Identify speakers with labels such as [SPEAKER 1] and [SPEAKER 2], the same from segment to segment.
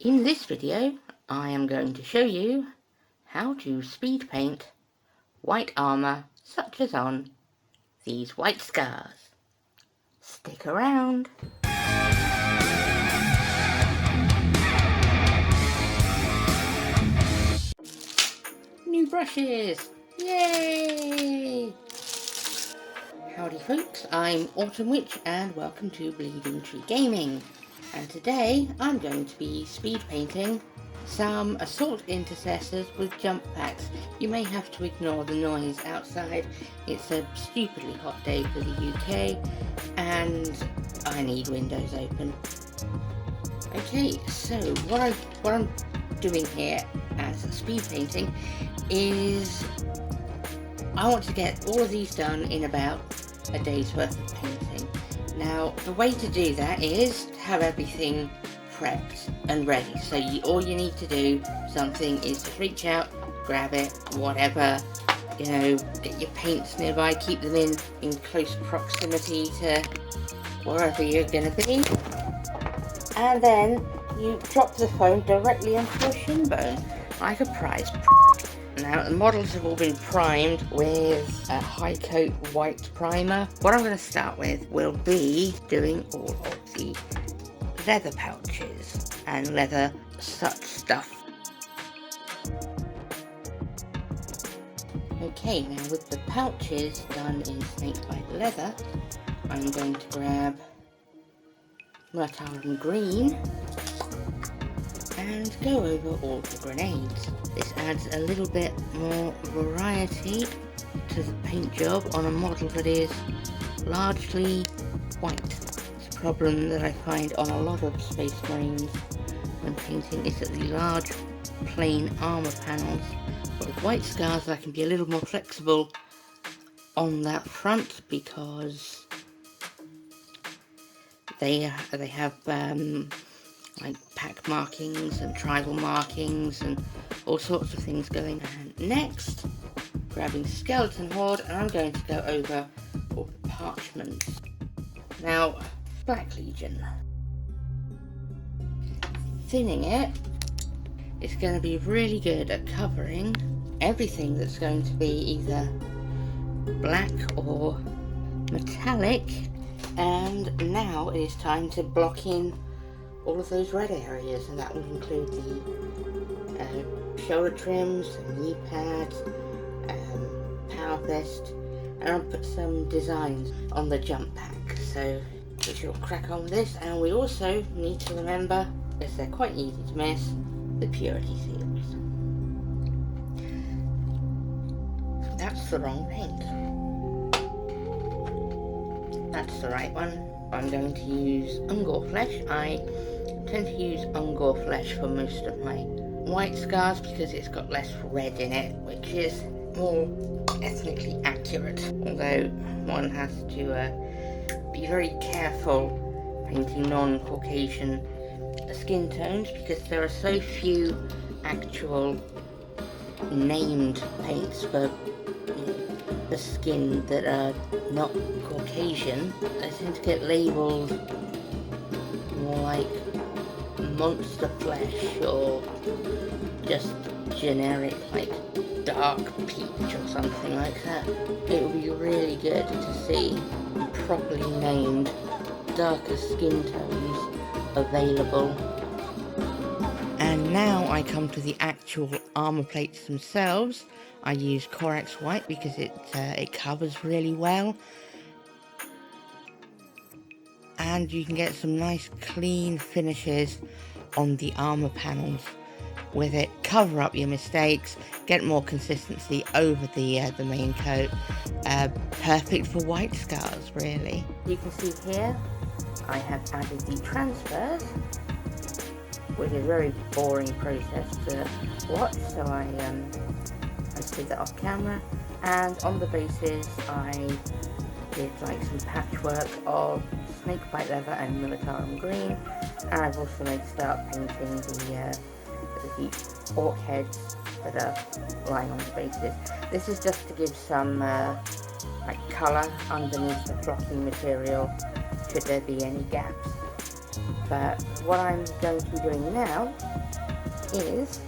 [SPEAKER 1] In this video, I am going to show you how to speed paint white armour such as on these white scars. Stick around. New brushes! Yay! Howdy folks, I'm Autmn Witch and welcome to Bleeding Tree Gaming. And today I'm going to be speed painting some assault intercessors with jump packs. You may have to ignore the noise outside. It's a stupidly hot day for the UK and I need windows open. Okay, so what I'm doing here as speed painting is I want to get all of these done in about a day's worth of painting. Now the way to do that is to have everything prepped and ready. So all you need to do something is just reach out, grab it, whatever, you know, get your paints nearby, keep them in close proximity to wherever you're going to be, and then you drop the phone directly onto your shin bone like a prize. Now the models have all been primed with a high coat white primer. What I'm going to start with will be doing all of the leather pouches and leather such stuff. Okay, now with the pouches done in snakebite leather, I'm going to grab Armour green and go over all the grenades. This adds a little bit more variety to the paint job on a model that is largely white. It's a problem that I find on a lot of Space Marines when painting is that the large plain armour panels, but with white scars I can be a little more flexible on that front because they have like pack markings and tribal markings and all sorts of things going on. Next, grabbing Skeleton Horde, and I'm going to go over all the parchments. Now, Black Legion. Thinning it is going to be really good at covering everything that's going to be either black or metallic, and now it is time to block in all of those red areas, and that will include the shoulder trims, knee pads, power vest, and I'll put some designs on the jump pack. So we shall crack on with this, and we also need to remember, because they're quite easy to miss, the purity seals. That's the wrong paint. That's the right one. I'm going to use Ungor Flesh. I tend to use Ungor Flesh for most of my white scars because it's got less red in it, which is more ethnically accurate, although one has to be very careful painting non-Caucasian skin tones because there are so few actual named paints for the skin that are not Caucasian. They tend to get labelled more like monster flesh or just generic like dark peach or something like that. It would be really good to see properly named darker skin tones available. And now I come to the actual armour plates themselves. I use Corax White because it covers really well, and you can get some nice clean finishes on the armour panels with it. Cover up your mistakes, get more consistency over the main coat. Perfect for white scars, really. You can see here I have added the transfers, which is a very boring process to watch, so I did that off camera. And on the bases I did like some patchwork of snakebite leather and militarum green, and I've also made start painting the orc heads that are lying on the bases. This is just to give some like colour underneath the flocking material should there be any gaps. But what I'm going to be doing now is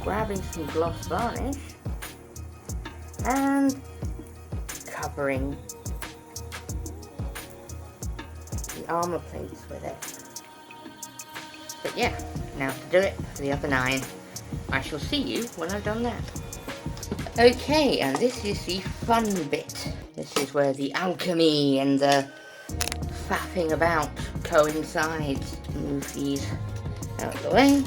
[SPEAKER 1] grabbing some gloss varnish and covering the armour plates with it. But yeah, now to do it for the other 9. I shall see you when I've done that. Okay, and this is the fun bit. This is where the alchemy and the faffing about coincides. Move these out of the way.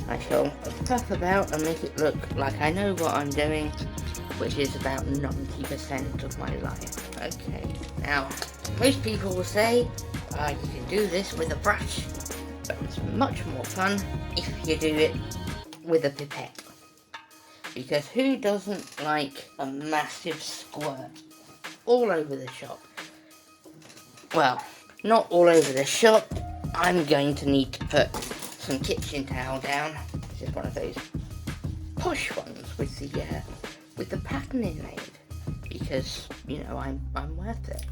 [SPEAKER 1] I shall puff about and make it look like I know what I'm doing, which is about 90% of my life. Okay, now, most people will say, you can do this with a brush, but it's much more fun if you do it with a pipette. Because who doesn't like a massive squirt all over the shop? Well, not all over the shop. I'm going to need to put some kitchen towel down. This is one of those posh ones with the pattern inlaid, because you know I'm worth it.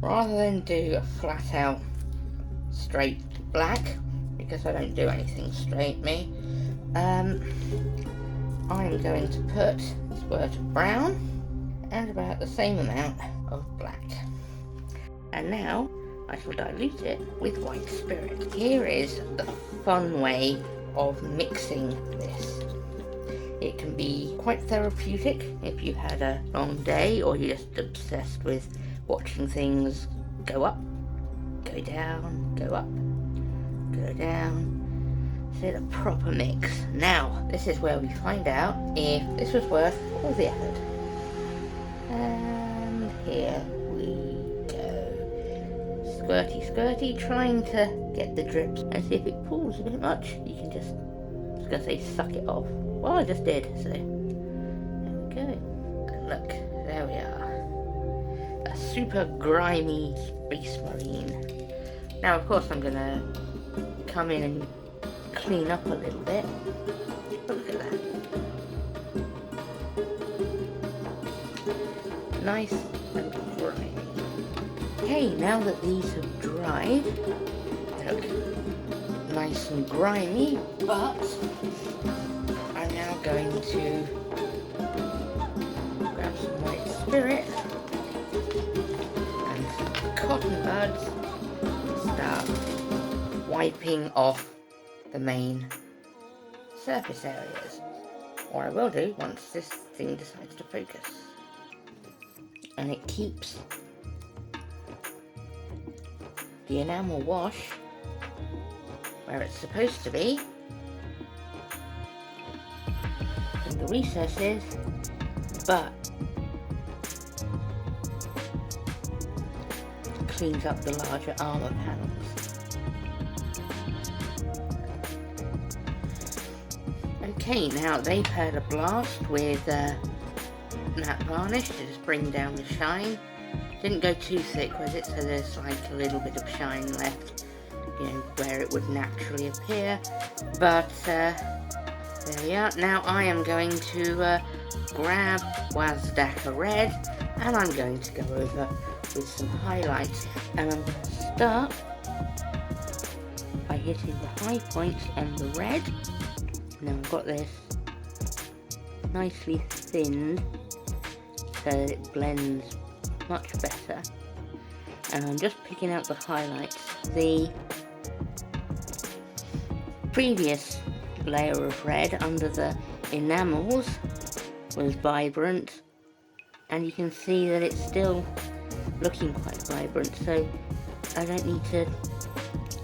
[SPEAKER 1] Rather than do a flat out straight black, because I don't do anything straight me, I'm going to put a squirt of brown and about the same amount of black. And now I shall dilute it with white spirit. Here is the fun way of mixing this. It can be quite therapeutic if you had a long day, or you're just obsessed with watching things go up, go down, go up, go down. It's a proper mix. Now, this is where we find out if this was worth all the effort. And here we go. Squirty, squirty, trying to get the drips. And see if it pulls a bit much, you can just, I was going to say suck it off. Well, I just did, so there we go. And look, there we are. A super grimy space marine. Now, of course, I'm going to come in and clean up a little bit. But look at that. Nice and grimy. Okay, now that these have dried, they look nice and grimy, but I'm now going to grab some white spirit and some cotton buds and start wiping off the main surface areas, or I will do once this thing decides to focus. And it keeps the enamel wash where it's supposed to be in the recesses, but cleans up the larger armour panels. Okay, now they've had a blast with matte varnish to just bring down the shine. Didn't go too thick with it, so there's like a little bit of shine left, you know, where it would naturally appear. But there we are. Now I am going to grab Wazdaka Red, and I'm going to go over with some highlights. And I'm going to start by hitting the high points on the red. Now I've got this nicely thinned so that it blends much better, and I'm just picking out the highlights. The previous layer of red under the enamels was vibrant, and you can see that it's still looking quite vibrant, so I don't need to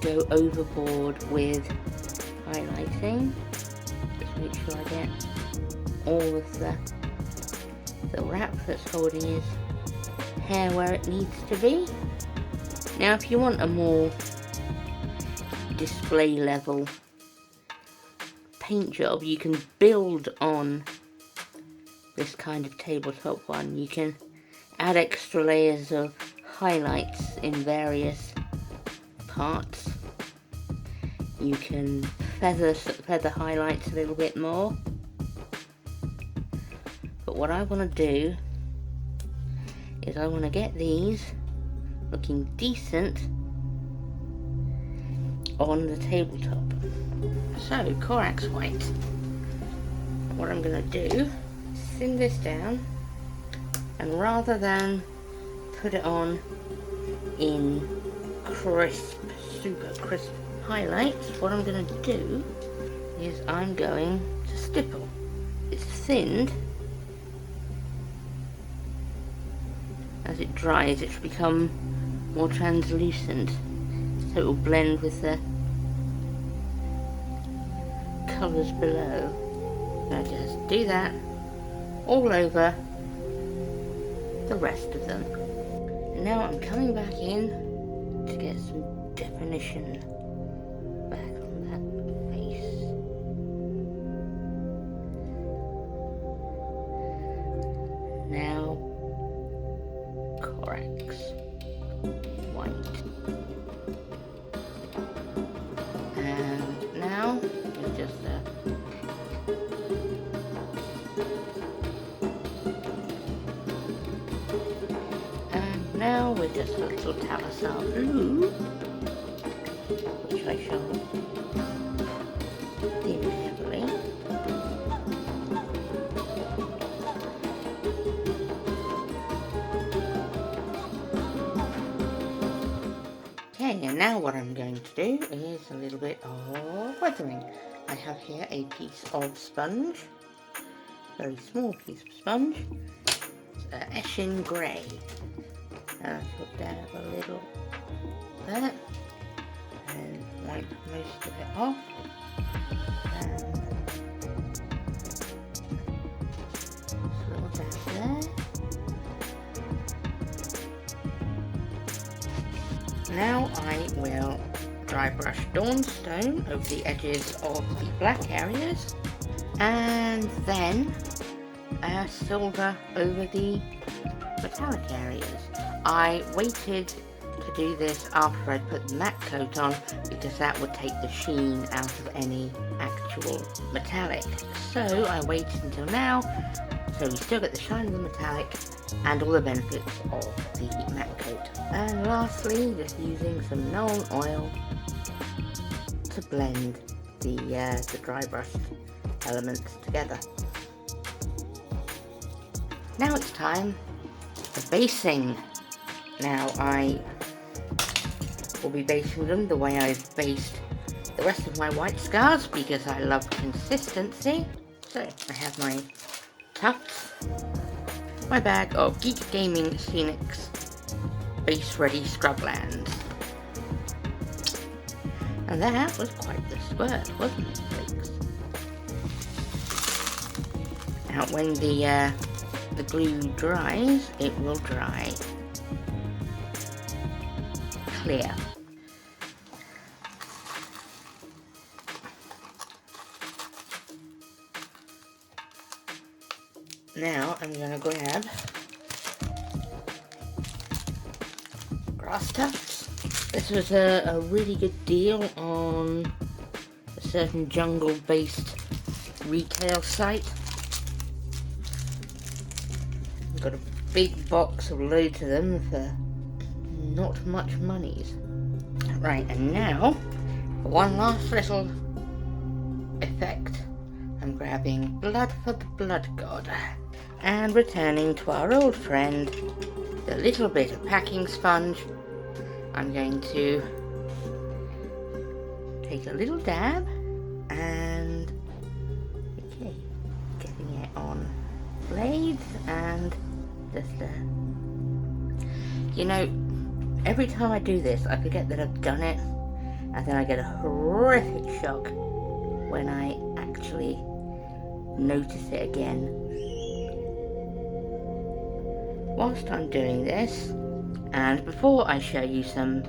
[SPEAKER 1] go overboard with highlighting. Just make sure I get all of the wrap that's holding his hair where it needs to be. Now if you want a more display level paint job, you can build on this kind of tabletop one. You can add extra layers of highlights in various parts. You can feather highlights a little bit more. But what I want to do is I want to get these looking decent on the tabletop. So, Corax White. What I'm going to do is thin this down, and rather than put it on in crisp, super crisp highlights, what I'm going to do is I'm going to stipple. It's thinned. As it dries, it should become more translucent, so it will blend with the colours below. Now just do that all over the rest of them. And now I'm coming back in to get some definition back on that face. Now, Corax White. And now, it's just and now with just a little Talisar blue, which I shall dim heavily. Okay, and now what I'm going to do is a little bit of weathering. I have here a piece of sponge, very small piece of sponge. It's Eshin Grey. And I shall dab a little there and wipe most of it off. And just a little dab there. Now I will dry brush Dawnstone over the edges of the black areas, and then silver over the metallic areas. I waited to do this after I put the matte coat on because that would take the sheen out of any actual metallic. So I waited until now, so we still get the shine of the metallic and all the benefits of the matte coat. And lastly, just using some Nuln Oil to blend the dry brushed elements together. Now it's time for basing. Now I will be basing them the way I've based the rest of my white scars because I love consistency. So I have my tufts, my bag of Geek Gaming Scenics Base Ready Scrublands. And that was quite the squirt, wasn't it, folks? Now when the glue dries, it will dry clear. Now I'm going to grab grass tufts. This was a really good deal on a certain jungle-based retail site. I've got a big box of loads of them for not much monies. Right, and now for one last little effect, I'm grabbing blood for the blood god and returning to our old friend, the little bit of packing sponge. I'm going to take a little dab and getting it on blades and just you know, every time I do this I forget that I've done it, and then I get a horrific shock when I actually notice it again. Whilst I'm doing this, and before I show you some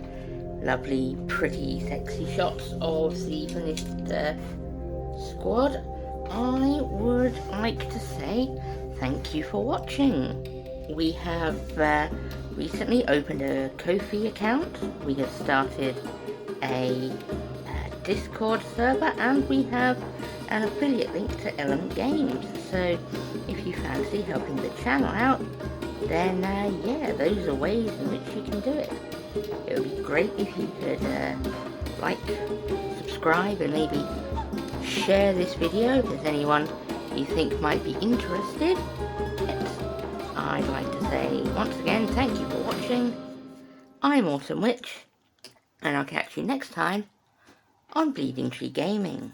[SPEAKER 1] lovely, pretty, sexy shots of the finished squad, I would like to say thank you for watching. We have recently opened a Ko-fi account, we have started a Discord server, and we have an affiliate link to Element Games. So if you fancy helping the channel out, then yeah, those are ways in which you can do it. It would be great if you could like, subscribe, and maybe share this video if there's anyone you think might be interested. I'd like to say once again thank you for watching. I'm Autmn Witch, and I'll catch you next time on Bleeding Tree Gaming.